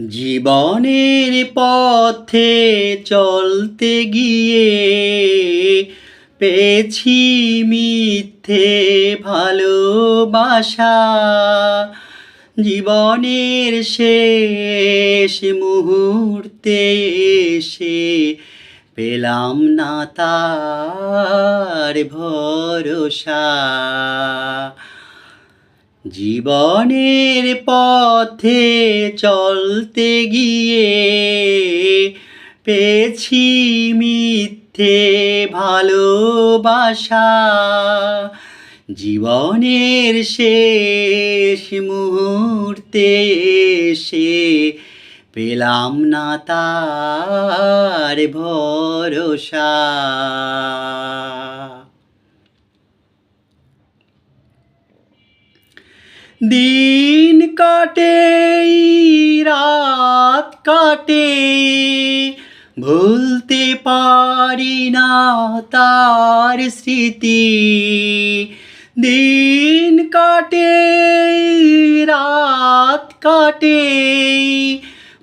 জীবনের পথে চলতে গিয়ে পেয়েছি মিথ্যে ভালোবাসা। জীবনের শেষ মুহূর্তে এসে পেলাম না তার ভরসা। জীবনের পথে চলতে গিয়ে পেয়েছি মিথ্যে ভালোবাসা। জীবনের শেষ মুহূর্তে এসে পেলাম না তার ভরসা। দিন কাটে রাত কাটে ভুলতে পারি না তার স্মৃতি। দিন কাটে রাত কাটে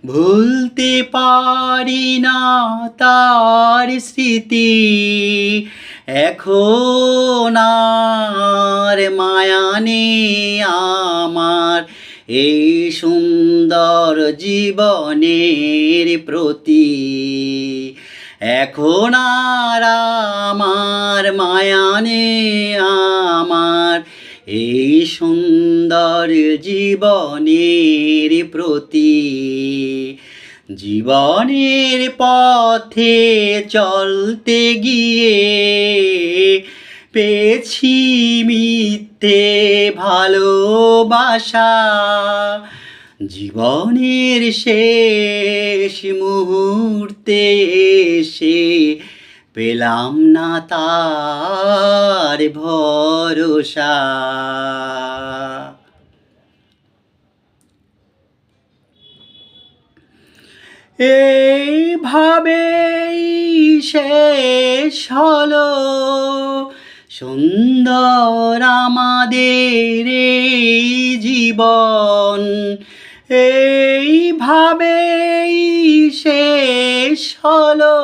ভুলতে পারি না তার স্মৃতি। এখন আর মায়া নেই আমার এই সুন্দর জীবনের প্রতি। এখন আর আমার মায়া নেই আমার এই সুন্দর জীবনের প্রতি। জীবনের পথে চলতে গিয়ে পেয়েছি মিথ্যে ভালোবাসা। জীবনের শেষ মুহূর্তে এসে পেলাম না তার ভরসা। এইভাবেই শেষ হলো সুন্দর আমাদের এই জীবন। এইভাবেই শেষ হলো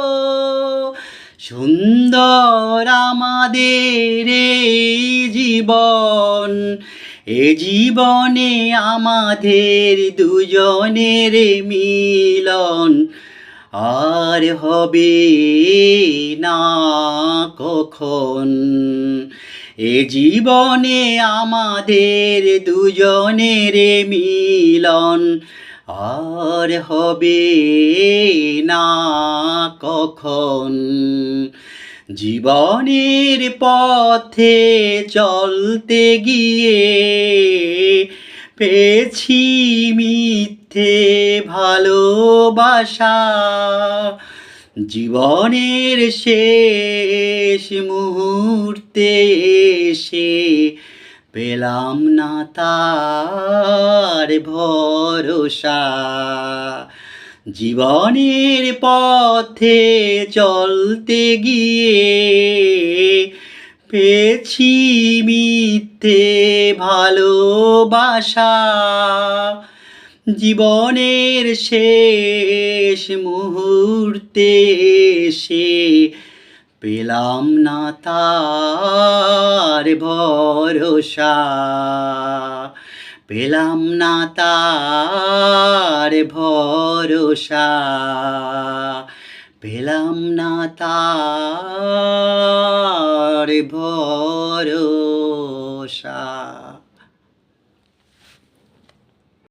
সুন্দর আমাদের এই জীবন। এ জীবনে আমাদের দুজনের মিলন আর হবে না কখন। এ জীবনে আমাদের দুজনের মিলন আর হবে না কখন। জীবনের পথে চলতে গিয়ে পেয়েছি মিথ্যে ভালোবাসা। জীবনের শেষ মুহূর্তে এসে পেলাম না তার ভরসা। জীবনের পথে চলতে গিয়ে পেয়েছি মিথ্যে ভালোবাসা। জীবনের শেষ মুহূর্তে এসে পেলাম না তার ভরসা। পেলাম না তার ভরসা। পেলাম না তার ভরসা।